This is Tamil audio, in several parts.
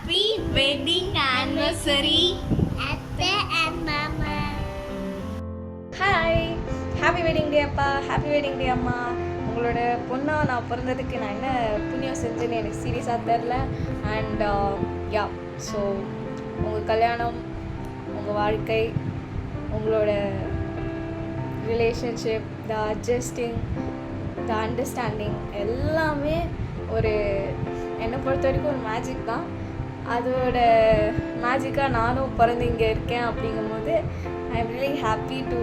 Happy wedding anniversary, Atta and Mama. Hi, happy wedding டே அப்பா, ஹாப்பி வெட்டிங் டே அம்மா. உங்களோட பொண்ணா நான் பிறந்ததுக்கு நான் என்ன புண்ணியம் செஞ்சேன்னு எனக்கு சீரியஸாக தெரில. அண்ட் யா, ஸோ உங்கள் கல்யாணம், உங்கள் வாழ்க்கை, உங்களோட ரிலேஷன்ஷிப், த அட்ஜஸ்டிங், த அண்டர்ஸ்டாண்டிங் எல்லாமே ஒரு என்னை பொறுத்த வரைக்கும் ஒரு மேஜிக் தான். அதோட மேஜிக்காக நானும் பிறந்து இங்கே இருக்கேன் அப்படிங்கும்போது I am really happy to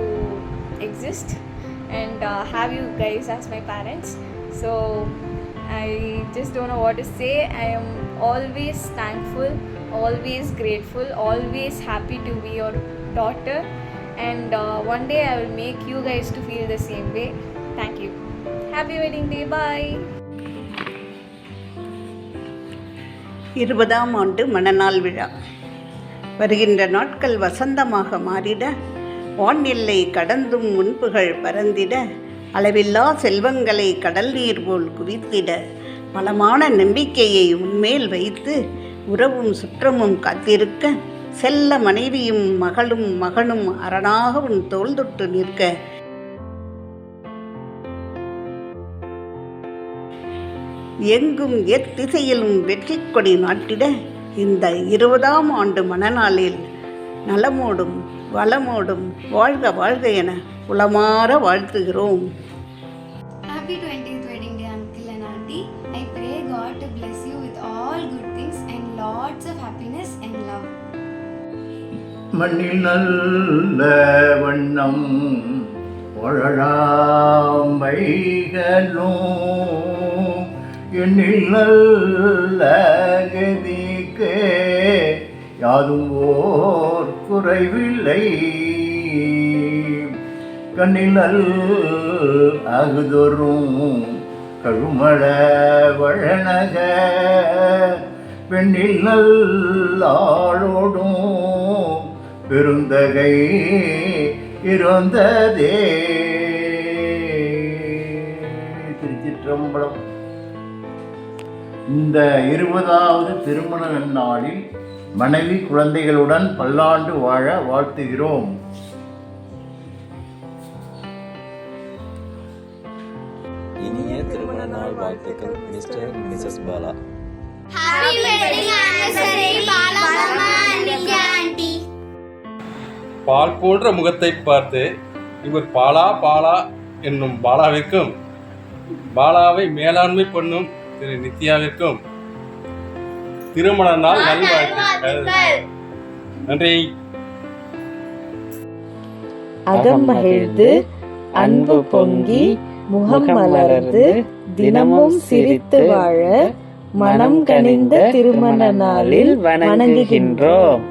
exist and have you guys as my parents. So I just don't know what to say. I am always thankful, always grateful, always happy to be your daughter, and one day I will make you guys to feel the same way. Thank you. Happy wedding day. Bye. 20ஆம் ஆண்டு மணநாள் விழா. வருகின்ற நாட்கள் வசந்தமாக மாறிட, வான் எல்லை கடந்தும் முன்புகள் பறந்திட, அளவில்லா செல்வங்களை கடல் நீர் போல் குவித்திட, பலமான நம்பிக்கையை உன்மேல் வைத்து உறவும் சுற்றமும் காத்திருக்க, செல்ல மனைவியும் மகளும் மகனும் அரணாக உன் தோள் தொட்டு நிற்க, எங்கும் எத்திசையிலும் வெற்றி கொடி நாட்டிட, இந்த 20ஆம் ஆண்டு மணநாளில் நலமோடும் வளமோடும் வாழ்க வாழ்க என உளமாற வாழ்த்துகிறோம். Happy 20th wedding day, uncle and auntie. I pray God to bless you with all good things and lots of happiness and love. மண்ணில் நல்ல வண்ணம் வாழலாம் வைகளும், எண்ணில் நல்ல கதிக்கே யாதும் ஓர் குறைவில்லை, கண்ணில் அகுதொரும் கழுமழ வழனக, பெண்ணில் நல்லாளோடும் பெருந்தகை இறந்ததே. திருச்சிற்றம்பலம். இந்த 20வது திருமண நாளில் மனைவி குழந்தைகளுடன் பல்லாண்டு வாழ வாழ்த்துகிறோம். இனிய திருமண நாள் வாழ்த்துக்கள் Mr Mrs Bala. Happy wedding anniversary, Bala Mama and Nitya auntie. பால் போன்ற முகத்தை பார்த்து இவர் பாலா பாலா என்னும் பாலாவிற்கும், பாலாவை மேலாண்மை பண்ணும் திரு நித்யாவிற்கும் திருமண நாள் நல்வாழ்த்துக்கள். நன்றி. அகம் மகிழ்ந்து அன்பு பொங்கி முகம் மலர்ந்து தினமும் சிரித்து வாழ மனம் கனிந்த திருமண நாளில் வணங்குகின்றோம்.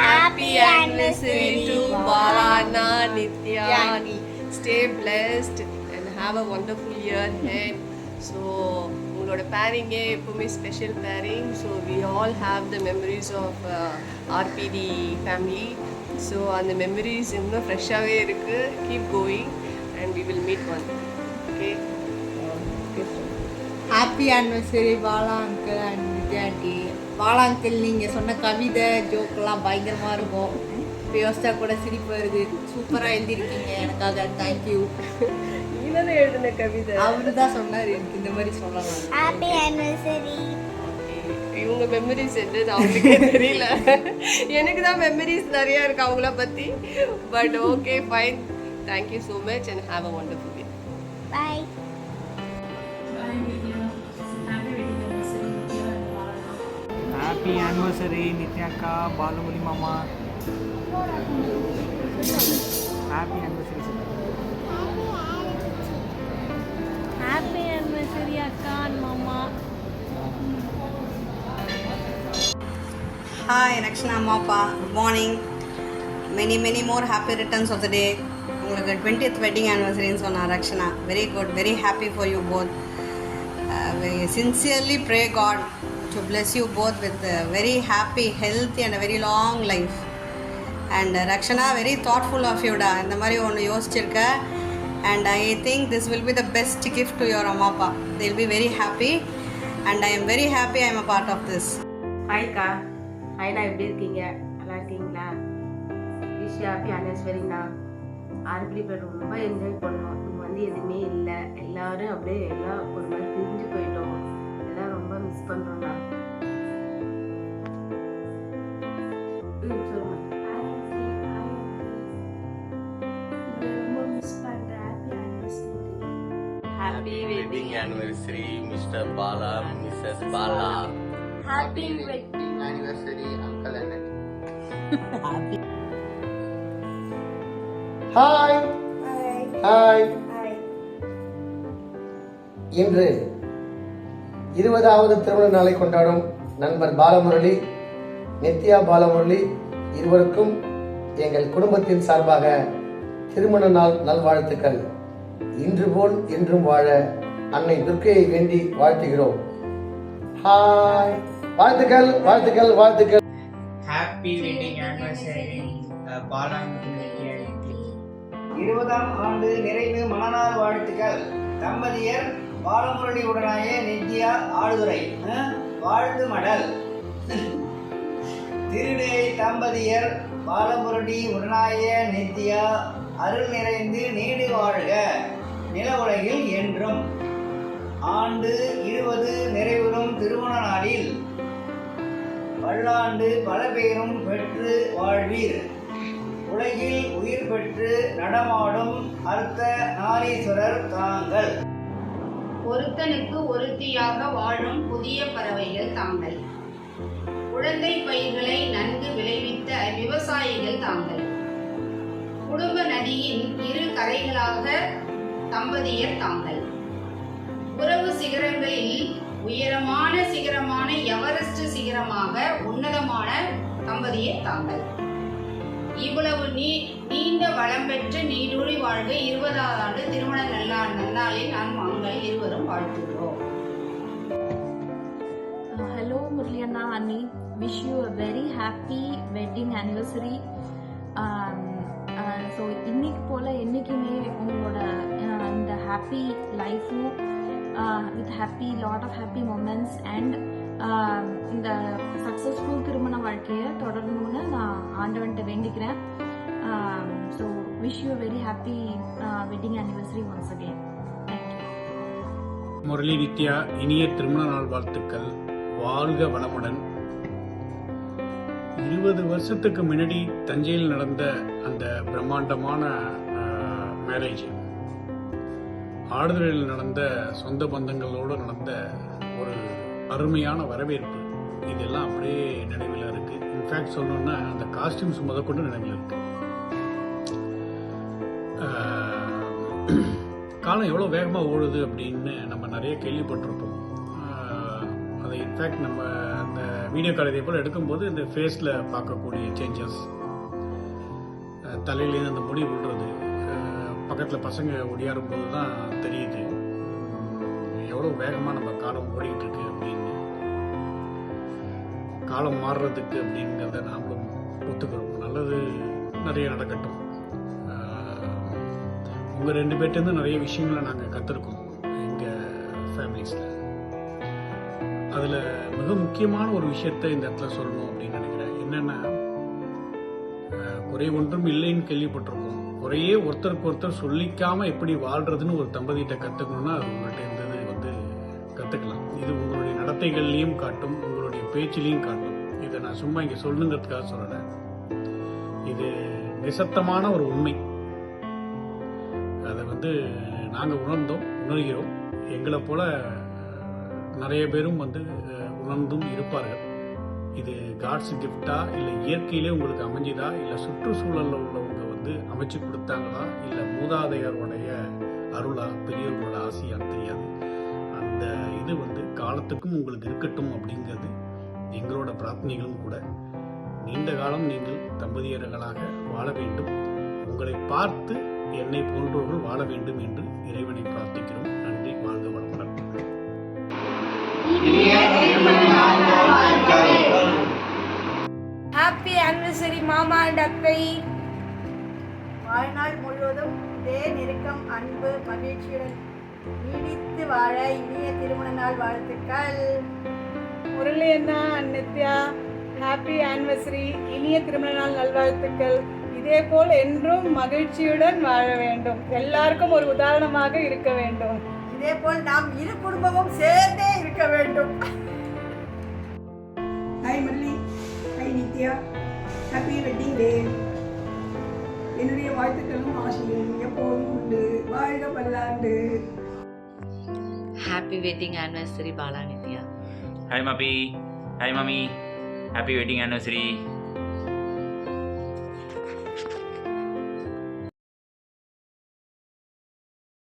Happy anniversary to Balana, Nitya. Stay blessed and have a wonderful year ahead. So, உங்களோட பேரிங்கே எப்பவுமே special pairing. So we all have the memories of ஆர்பிடி ஃபேமிலி. ஸோ அந்த மெமரிஸ் இன்னும் ஃப்ரெஷ்ஷாகவே இருக்குது. Keep going and we will meet one. Okay. Happy anniversary Bala uncle and Nithya aunty. Bala uncle நீங்கள் சொன்ன கவிதை ஜோக்கெல்லாம் பயங்கரமாக இருக்கும். இப்போ யோசிச்சா கூட சிரிப்பு வருது. சூப்பராக எழுதியிருக்கீங்க. எனக்காக தேங்க்யூ. நீதானே எழுதின கவிதை? அவரு தான் சொன்னார் எனக்கு இந்த மாதிரி சொல்லலாம். Happy anniversary. இவங்க மெமரிஸ் என்னது அவங்களுக்கே தெரியல. எனக்கு தான் மெமரிஸ் நிறையா இருக்குது அவங்கள பற்றி. But okay fine. Thank you so much and have a wonderful day. Bye. Happy anniversary நித்யாக்கா, பாலுமணி மாமா. Happy anniversary sir. Happy anniversary akka and mama. Hi Rakshana Mappa, good morning. Many more happy returns of the day. உங்களுக்கு 20th wedding anniversary சொன்னா Rakshana. Very good, very happy for you both. We sincerely pray God to bless you both with a very happy, healthy and a very long life. And Rakshana, very thoughtful of you da. இந்த மாதிரி ஒன்று யோசிச்சிருக்க. And I think this will be the best gift to your Amma Appa. They'll be very happy. and I am very happy I am a part of this. ஹாய்க்கா. ஹாய்ண்ணா, எப்படி இருக்கீங்க? நல்லா இருக்கீங்களா? Wish happy ஆனிவர்சரிண்ணா. ஆர்பிலி பேர் ரொம்ப என்ஜாய் பண்ணோம். இங்கே வந்து எதுவுமே இல்லை, எல்லாரும் அப்படியே எல்லாம் ஒரு மாதிரி பிரிஞ்சு போயிட்டோம். எல்லாம் ரொம்ப மிஸ் பண்ணுறோண்ணா. சொல்லுங்க. ரொம்ப மிஸ் பண்ணுறேன். Happy Happy wedding anniversary, Mr. Bala, Mrs. Bala. Happy wedding anniversary, Uncle and Auntie. Hi. Hi. இன்று 20வது திருமண நாளை கொண்டாடும் நண்பர் பாலமுரளி, நித்யா பாலமுரளி இருவருக்கும் எங்கள் குடும்பத்தின் சார்பாக திருமண நாள் நல்வாழ்த்துக்கள். இன்று போல் என்றும் வாழ அன்னை துர்க்கையை வேண்டி வாழ்த்துகிறோம். ஹாய். வாழ்த்துக்கள் வாழ்த்துக்கள் வாழ்த்துக்கள். ஹாப்பி வெட்டிங் ஆனிவர்சரி பாலா மற்றும் நித்யா. 20ஆம் ஆண்டு நிறைவு மணநாள் வாழ்த்துக்கள். தம்பதியர் பாலமுரளி உடனாய நித்யா ஆடுதுறை வாழ்த்து மடல். திருநெல்வேலி தம்பதியர் பாலமுரளி உடனாய நித்யா அருள் நிறைந்து நீடு வாழ்க, நில உலகில் என்றும். ஆண்டு 20 நிறைவுறும் திருமண நாளில் பல்லாண்டு பல பேரும் பெற்று வாழ்வீர். உலகில் உயிர் பெற்று நடமாடும் அர்த்த நாரீஸ்வரர் தாங்கள். ஒருத்தனுக்கு ஒருத்தியாக வாழும் புதிய பறவைகள் தாங்கள். குழந்தை பயிர்களை நன்கு விளைவித்த விவசாயிகள் தாங்கள். குடும்ப நதியின் இரு கரைகளாக தம்பதியர் தாங்கள். உறவு சிகரங்களில் உயரமான சிகரமான எவரெஸ்ட் சிகரமாக உன்னதமான தம்பதியர் தாங்கள். இவ்வளவு நீண்ட வளம் பெற்று நீடூழி வாழ்க 20வது ஆண்டு திருமண நன்னாளில் நான் உங்கள் இருவரும் வாழ்த்துகிறோம். ஹலோ முரளி அண்ணா, அண்ணி, wish you a very happy wedding anniversary. So இன்னைக்கு போல் என்றைக்குமே உங்களோட இந்த ஹாப்பி லைஃப்பும் with happy lot of happy moments and இந்த சக்ஸஸ்ஃபுல் திருமண வாழ்க்கையை தொடரணும்னு நான் ஆண்டவன்கிட்ட வேண்டிக்கிறேன். So wish you very happy wedding anniversary once again. Thank you. Murali, Nithya, இனிய திருமண நாள் வாழ்த்துக்கள். வாழ்க வளமுடன். 20 வருஷத்துக்கு முன்னாடி தஞ்சையில் நடந்த அந்த பிரம்மாண்டமான மேரேஜ், ஆடுதுறையில் நடந்த சொந்த பந்தங்களோடு நடந்த ஒரு அருமையான வரவேற்பு, இதெல்லாம் அப்படியே நினைவில் இருக்கு. இன்ஃபேக்ட் சொல்லணும்னா அந்த காஸ்டியூம்ஸ் முதற்கொண்டு நினைவில் இருக்கு. காலம் எவ்வளோ வேகமாக ஓடுது அப்படின்னு நம்ம நிறைய கேள்விப்பட்டிருப்போம். அதை இன்ஃபேக்ட் நம்ம அந்த வீடியோ கால் இதே போல் எடுக்கும்போது இந்த ஃபேஸில் பார்க்கக்கூடிய சேஞ்சஸ், தலையிலேருந்து அந்த முடி விடுறது, பக்கத்தில் பசங்க ஒடியாரும் போது தான் தெரியுது எவ்வளோ வேகமாக நம்ம காலம் ஓடிக்கிட்டு இருக்கு அப்படின்னு. காலம் மாறுறதுக்கு அப்படிங்கிறத நாமளும் ஒத்துக்கிறோம். நல்லது நிறைய நடக்கட்டும். உங்கள் 2 பேர்ட்டேருந்து நிறைய விஷயங்களை நாங்கள் கற்றுருக்கோம் எங்கள் ஃபேமிலிஸில். அதில் மிக முக்கியமான ஒரு விஷயத்தை இந்த இடத்துல சொல்லணும் அப்படின்னு நினைக்கிறேன். என்னென்னா, குறை ஒன்றும் இல்லைன்னு கேள்விப்பட்டிருக்கோம். குறையே ஒருத்தருக்கு ஒருத்தர் சொல்லிக்காமல் எப்படி வாழ்கிறதுன்னு ஒரு தம்பதியிட்ட கற்றுக்கணுன்னா அது உங்கள்கிட்ட இருந்தது வந்து கற்றுக்கலாம். இது உங்களுடைய நடத்தைகள்லையும் காட்டும், உங்களுடைய பேச்சிலையும் காட்டும். இதை நான் சும்மா இங்கே சொல்லணுங்கிறதுக்காக சொல்லலை. இது நிசப்தமான ஒரு உண்மை. அதை வந்து நாங்கள் உணர்கிறோம். எங்களை போல நிறைய பேரும் வந்து உணர்ந்தும் இருப்பார்கள். இது காட்ஸ் கிஃப்டா, இல்லை இயற்கையிலே உங்களுக்கு அமைஞ்சுதா, இல்லை சுற்றுச்சூழலில் உள்ளவங்க வந்து அமைச்சு கொடுத்தாங்களா, இல்லை மூதாதையருடைய அருளா, பெரியவர்களோட ஆசையான்னு தெரியாது. அந்த இது வந்து காலத்துக்கும் உங்களுக்கு இருக்கட்டும் அப்படிங்கிறது எங்களோட பிரார்த்தனைகளும் கூட. நீண்ட காலம் நீங்கள் தம்பதியர்களாக வாழ வேண்டும். உங்களை பார்த்து என்னை போன்றவர்கள் வாழ வேண்டும் என்று இறைவனை பிரார்த்திக்கிறோம். நன்றி. வாழ்க வளமுடன். ஹாப்பி ஆனிவர்சரி மாமா அண்ட் அத்தை. வாழ்நாள் முழுவதும் இதே நெருக்கம், அன்பு, மகிழ்ச்சியுடன் நீடித்து வாழ இனிய திருமண நாள் வாழ்த்துக்கள். முரளி அண்ணா அண்ட் நித்யா, ஹாப்பி ஆனிவர்சரி, இனிய திருமண நாள் நல்வாழ்த்துக்கள். இதே போல் என்றும் மகிழ்ச்சியுடன் வாழ வேண்டும், எல்லாருக்கும் ஒரு உதாரணமாக இருக்க வேண்டும். இதே போல் நாம் இரு குடும்பமும் சேர்ந்தே இருக்க வேண்டும். Hi Murali, hi Nithya, happy wedding day. என்னுடைய வாழ்த்துக்களும் ஆசையும் எப்போதும் உண்டு. வாழ்க பல்லாண்டு. Happy wedding anniversary Bala Nithya. Hi மபி, hi mummy, happy wedding anniversary.